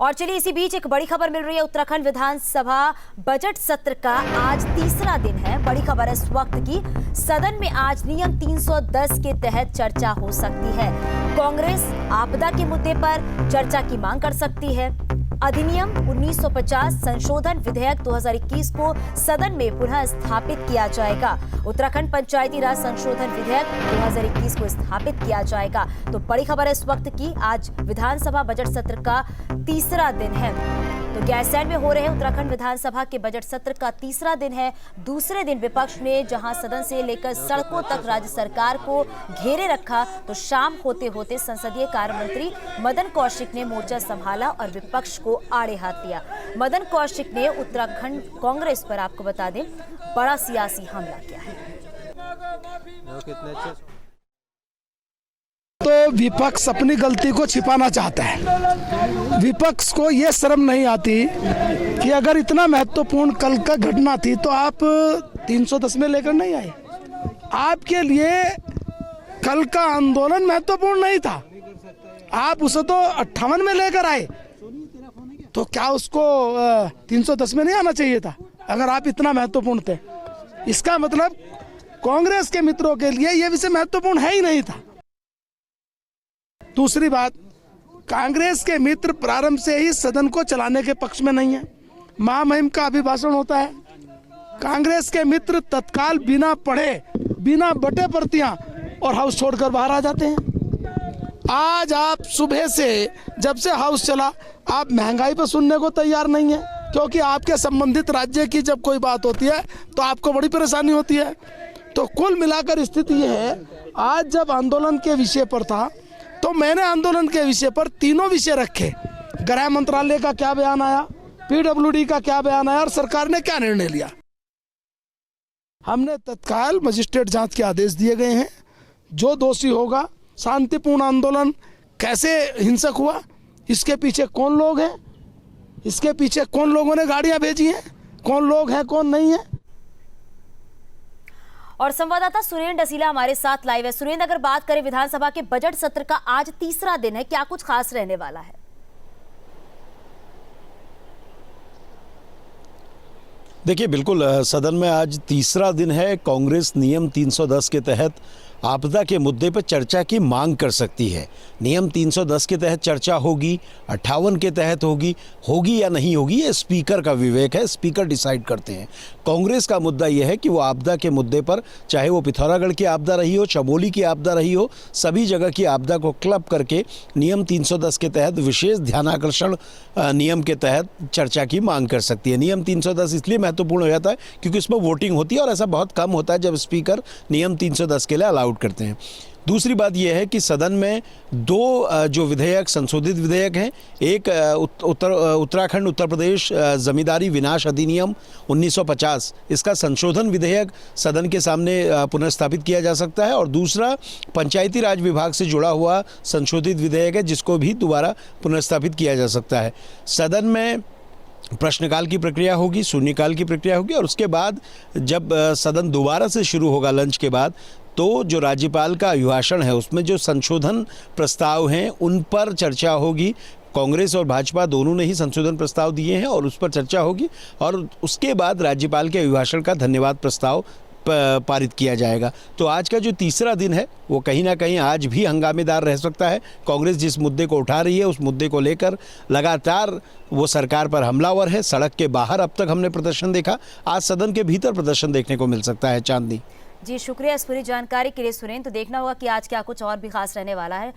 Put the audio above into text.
और चलिए इसी बीच एक बड़ी खबर मिल रही है। उत्तराखंड विधानसभा बजट सत्र का आज तीसरा दिन है। बड़ी खबर है इस वक्त की, सदन में आज नियम 310 के तहत चर्चा हो सकती है। कांग्रेस आपदा के मुद्दे पर चर्चा की मांग कर सकती है। अधिनियम 1950 संशोधन विधेयक 2021 को सदन में पुनः स्थापित किया जाएगा। उत्तराखंड पंचायती राज संशोधन विधेयक 2021 को स्थापित किया जाएगा। तो बड़ी खबर है इस वक्त की, आज विधानसभा बजट सत्र का तीसरा दिन है। तो गैरसैंण में हो रहे उत्तराखंड विधानसभा के बजट सत्र का तीसरा दिन है। दूसरे दिन विपक्ष ने जहां सदन से लेकर सड़कों तक राज्य सरकार को घेरे रखा, तो शाम होते होते संसदीय कार्य मंत्री मदन कौशिक ने मोर्चा संभाला और विपक्ष को आड़े हाथ दिया। मदन कौशिक ने उत्तराखंड कांग्रेस पर, आपको बता दें, बड़ा सियासी हमला किया है। तो विपक्ष अपनी गलती को छिपाना चाहता है। विपक्ष को ये शर्म नहीं आती कि अगर इतना महत्वपूर्ण कल का घटना थी तो आप 310 में लेकर नहीं आए। आपके लिए कल का आंदोलन महत्वपूर्ण नहीं था, आप उसे तो 58 में लेकर आए। तो क्या उसको 310 में नहीं आना चाहिए था अगर आप इतना महत्वपूर्ण थे? इसका मतलब कांग्रेस के मित्रों के लिए यह विषय महत्वपूर्ण है ही नहीं था। दूसरी बात, कांग्रेस के मित्र प्रारंभ से ही सदन को चलाने के पक्ष में नहीं है। महामहिम का अभिभाषण होता है, कांग्रेस के मित्र तत्काल बिना पढ़े बिना बटे प्रतियां और हाउस छोड़कर बाहर आ जाते हैं। आज आप सुबह से जब से हाउस चला, आप महंगाई पर सुनने को तैयार नहीं है, क्योंकि आपके संबंधित राज्य की जब कोई बात होती है तो आपको बड़ी परेशानी होती है। तो कुल मिलाकर स्थिति यह है, आज जब आंदोलन के विषय पर था तो मैंने आंदोलन के विषय पर तीनों विषय रखे। गृह मंत्रालय का क्या बयान आया, पीडब्ल्यूडी का क्या बयान आया और सरकार ने क्या निर्णय लिया। हमने तत्काल मजिस्ट्रेट जांच के आदेश दिए गए हैं। जो दोषी होगा, शांतिपूर्ण आंदोलन कैसे हिंसक हुआ, इसके पीछे कौन लोग हैं, इसके पीछे कौन लोगों ने गाड़ियां भेजी हैं, कौन लोग हैं कौन नहीं है। और संवाददाता सुरेंद्र डसीला हमारे साथ लाइव है। सुरेंद्र, अगर बात करें विधानसभा के बजट सत्र का, आज तीसरा दिन है, क्या कुछ खास रहने वाला है? देखिए, बिल्कुल सदन में आज तीसरा दिन है। कांग्रेस नियम 310 के तहत आपदा के मुद्दे पर चर्चा की मांग कर सकती है। नियम 310 के तहत चर्चा होगी, 58 के तहत होगी या नहीं होगी, ये स्पीकर का विवेक है, स्पीकर डिसाइड करते हैं। कांग्रेस का मुद्दा यह है कि वो आपदा के मुद्दे पर, चाहे वो पिथौरागढ़ की आपदा रही हो, चमोली की आपदा रही हो, सभी जगह की आपदा को क्लब करके नियम 310 के तहत विशेष ध्यानाकर्षण नियम के तहत चर्चा की मांग कर सकती है। नियम 310 इसलिए महत्वपूर्ण हो जाता है क्योंकि उसमें वोटिंग होती है और ऐसा बहुत कम होता है जब स्पीकर नियम 310 के लिए अलाउड करते हैं। दूसरी बात यह है कि सदन में दो जो विधेयक, संशोधित विधेयक हैं, एक उत्तराखंड उत्तर प्रदेश जमींदारी विनाश अधिनियम 1950, इसका संशोधन विधेयक सदन के सामने पुनर्स्थापित किया जा सकता है, और दूसरा पंचायती राज विभाग से जुड़ा हुआ संशोधित विधेयक है जिसको भी दोबारा पुनर्स्थापित किया जा सकता है। सदन में प्रश्नकाल की प्रक्रिया होगी, शून्यकाल की प्रक्रिया होगी, और उसके बाद जब सदन दोबारा से शुरू होगा लंच के बाद, तो जो राज्यपाल का अभिभाषण है उसमें जो संशोधन प्रस्ताव हैं उन पर चर्चा होगी। कांग्रेस और भाजपा दोनों ने ही संशोधन प्रस्ताव दिए हैं और उस पर चर्चा होगी, और उसके बाद राज्यपाल के अभिभाषण का धन्यवाद प्रस्ताव पारित किया जाएगा। तो आज का जो तीसरा दिन है वो कहीं ना कहीं आज भी हंगामेदार रह सकता है। कांग्रेस जिस मुद्दे को उठा रही है उस मुद्दे को लेकर लगातार वो सरकार पर हमलावर है। सड़क के बाहर अब तक हमने प्रदर्शन देखा, आज सदन के भीतर प्रदर्शन देखने को मिल सकता है। चांदनी जी, शुक्रिया इस पूरी जानकारी के लिए सुरेंद्र। तो देखना होगा कि आज क्या कुछ और भी खास रहने वाला है।